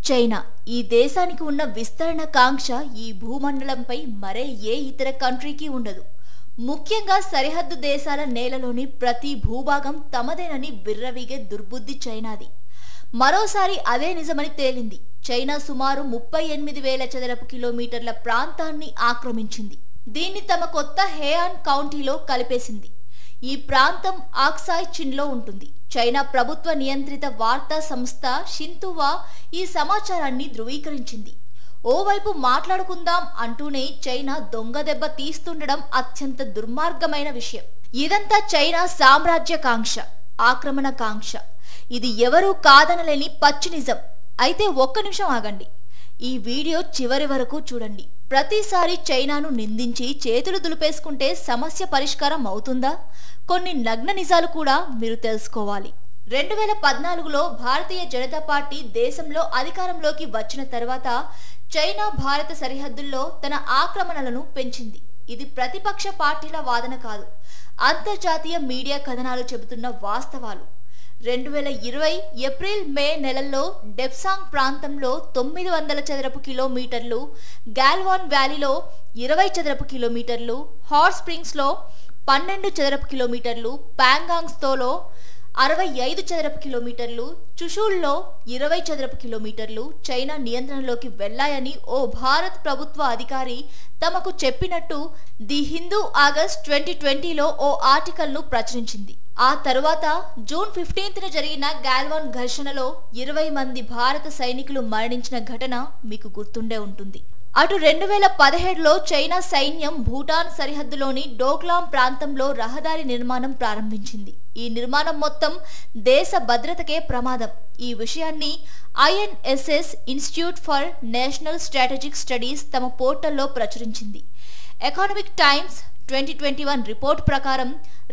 China ఈ దేశానికి ఉన్న విస్తరణ కాంక్ష ఈ భూమండలంపై మరే ఏ ఇతర కంట్రీకి ఉండదు. ముఖ్యంగా సరిహద్దు దేశాల నేలలోని ప్రతి భూభాగం తమదేనని బిర్రవీగే దుర్బుద్ధి చైనాది. మరోసారి అదే నిజమని తేలింది. చైనా సుమారు 38,000 చదరపు కిలోమీటర్ల ప్రాంతాన్ని ఆక్రమించింది. దీన్ని తమ కొత్త హేయాన్ కౌంటీలో కలిపేసింది. ఈ ప్రాంతం ఆక్సాయ్ చిన్లో ఉంటుంది. చైనా ప్రభుత్వ నియంత్రిత వార్తా సంస్థ షిన్తువా ఈ సమాచారాన్ని ధృవీకరించింది. ఓవైపు మాట్లాడుకుందాం అంటూనే చైనా దొంగ దెబ్బ తీస్తుండడం అత్యంత దుర్మార్గమైన విషయం. ఇదంతా చైనా సామ్రాజ్య కాంక్ష, ఆక్రమణ కాంక్ష. ఇది ఎవరూ కాదనలేని పచ్చి నిజం. అయితే ఒక్క నిమిషం ఆగండి. ఈ వీడియో చివరి వరకు చూడండి. ప్రతిసారి చైనాను నిందించి చేతులు దులిపేసుకుంటే సమస్య పరిష్కారం అవుతుందా? కొన్ని నగ్న నిజాలు కూడా మీరు తెలుసుకోవాలి. 2014లో భారతీయ జనతా పార్టీ దేశంలో అధికారంలోకి వచ్చిన తర్వాత చైనా భారత సరిహద్దుల్లో తన ఆక్రమణలను పెంచింది. ఇది ప్రతిపక్ష పార్టీల వాదన కాదు, అంతర్జాతీయ మీడియా కథనాలు చెబుతున్న వాస్తవాలు. 2020 ఏప్రిల్ మే నెలల్లో డెప్సాంగ్ ప్రాంతంలో 900 చదరపు కిలోమీటర్లు, గాల్వాన్ వ్యాలీలో 20 చదరపు కిలోమీటర్లు, హాట్ స్ప్రింగ్స్లో 12 చదరపు కిలోమీటర్లు, ప్యాంగాంగ్స్తోలో 65 చదరపు కిలోమీటర్లు, చుషూల్లో 20 చదరపు కిలోమీటర్లు చైనా నియంత్రణలోకి వెళ్లాయని ఓ భారత ప్రభుత్వ అధికారి తమకు చెప్పినట్టు ది హిందూ ఆగస్ట్ 2020లో ఓ ఆర్టికల్ను ప్రచురించింది. ఆ తరువాత జూన్ 15న జరిగిన గాల్వాన్ ఘర్షణలో 20 మంది భారత సైనికులు మరణించిన ఘటన మీకు గుర్తుండే ఉంటుంది. అటు 2017లో చైనా సైన్యం భూటాన్ సరిహద్దులోని డోక్లాం ప్రాంతంలో రహదారి నిర్మాణం ప్రారంభించింది. ఈ నిర్మాణం మొత్తం దేశ భద్రతకే ప్రమాదం. ఈ విషయాన్ని INSS institute for national strategic studies తమ పోర్టల్లో ప్రచురించింది. ఎకనామిక్ టైమ్స్ 2021 రిపోర్ట్ ప్రకారం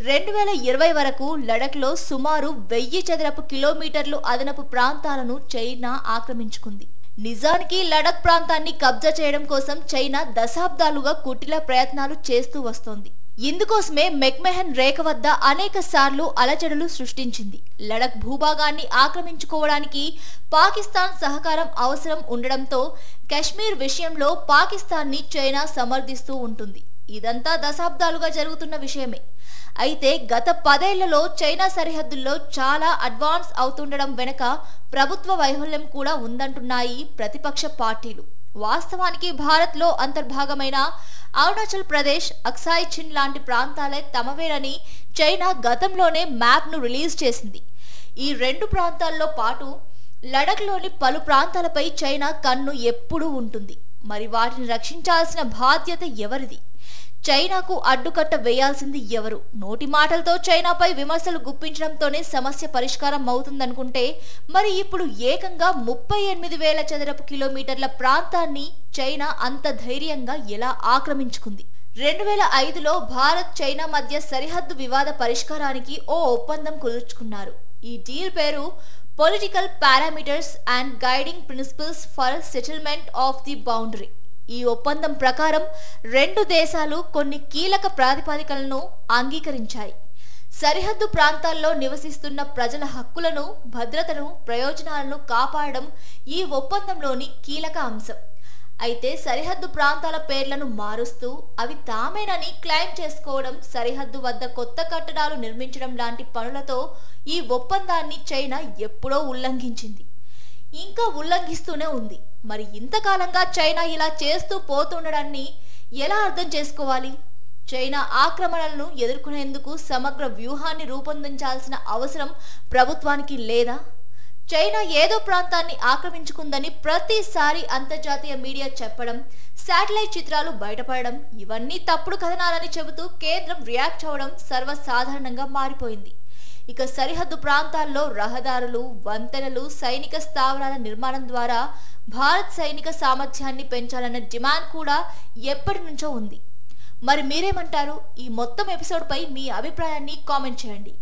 2020 వరకు లడఖ్లో సుమారు 1000 చదరపు కిలోమీటర్లు అదనపు ప్రాంతాలను చైనా ఆక్రమించుకుంది. నిజానికి లడఖ్ ప్రాంతాన్ని కబ్జా చేయడం కోసం చైనా దశాబ్దాలుగా కుటిల ప్రయత్నాలు చేస్తూ వస్తోంది. ఇందుకోసమే మెక్మెహన్ రేఖ వద్ద అనేక సార్లు అలజడులు సృష్టించింది. లడఖ్ భూభాగాన్ని ఆక్రమించుకోవడానికి పాకిస్తాన్ సహకారం అవసరం ఉండడంతో కశ్మీర్ విషయంలో పాకిస్తాన్ని చైనా సమర్థిస్తూ ఉంటుంది. ఇదంతా దశాబ్దాలుగా జరుగుతున్న విషయమే. అయితే గత 10 ఏళ్లలో చైనా సరిహద్దుల్లో చాలా అడ్వాన్స్ అవుతుండడం వెనుక ప్రభుత్వ వైఫల్యం కూడా ఉందంటున్నాయి ప్రతిపక్ష పార్టీలు. వాస్తవానికి భారత్లో అంతర్భాగమైన అరుణాచల్ ప్రదేశ్, అక్సాయ్ చిన్ లాంటి ప్రాంతాలే తమవేనని చైనా గతంలోనే మ్యాప్ను రిలీజ్ చేసింది. ఈ 2 ప్రాంతాల్లో పాటు లడఖ్లోని పలు ప్రాంతాలపై చైనా కన్ను ఎప్పుడూ ఉంటుంది. మరి వాటిని రక్షించాల్సిన బాధ్యత ఎవరిది? చైనాకు అడ్డుకట్ట వేయాల్సింది ఎవరు? నోటి మాటలతో చైనాపై విమర్శలు గుప్పించడంతోనే సమస్య పరిష్కారం అవుతుందనుకుంటే మరి ఇప్పుడు ఏకంగా 38,000 చదరపు కిలోమీటర్ల ప్రాంతాన్ని చైనా అంత ధైర్యంగా ఎలా ఆక్రమించుకుంది? 2005లో భారత్ చైనా మధ్య సరిహద్దు వివాద పరిష్కారానికి ఓ ఒప్పందం కుదుర్చుకున్నారు. ఈ డీల్ పేరు political parameters and guiding principles for settlement of the boundary. ఈ ఒప్పందం ప్రకారం 2 దేశాలు కొన్ని కీలక ప్రాతిపదికలను అంగీకరించాయి. సరిహద్దు ప్రాంతాల్లో నివసిస్తున్న ప్రజల హక్కులను, భద్రతను, ప్రయోజనాలను కాపాడడం ఈ ఒప్పందంలోని కీలక అంశం. అయితే సరిహద్దు ప్రాంతాల పేర్లను మారుస్తూ అవి తామేనని క్లెయిమ్ చేసుకోవడం, సరిహద్దు వద్ద కొత్త కట్టడాలు నిర్మించడం లాంటి పనులతో ఈ ఒప్పందాన్ని చైనా ఎప్పుడో ఉల్లంఘించింది, ఇంకా ఉల్లంఘిస్తూనే ఉంది. మరి ఇంతకాలంగా చైనా ఇలా చేస్తూ పోతుండడాన్ని ఎలా అర్థం చేసుకోవాలి? చైనా ఆక్రమణలను ఎదుర్కొనేందుకు సమగ్ర వ్యూహాన్ని రూపొందించాల్సిన అవసరం ప్రభుత్వానికి లేదా? చైనా ఏదో ప్రాంతాన్ని ఆక్రమించుకుందని ప్రతిసారి అంతర్జాతీయ మీడియా చెప్పడం, శాటిలైట్ చిత్రాలు బయటపడడం ఇవన్నీ తప్పుడు కథనాలని చెబుతూ కేంద్రం రియాక్ట్ అవడం సర్వసాధారణంగా మారిపోయింది. ఇక సరిహద్దు ప్రాంతాల్లో రహదారులు, వంతెనలు, సైనిక స్థావరాల నిర్మాణం ద్వారా భారత్ సైనిక సామర్థ్యాన్ని పెంచాలన్న డిమాండ్ కూడా ఎప్పటి నుంచో ఉంది. మరి మీరేమంటారు? ఈ మొత్తం ఎపిసోడ్పై మీ అభిప్రాయాన్ని కామెంట్ చేయండి.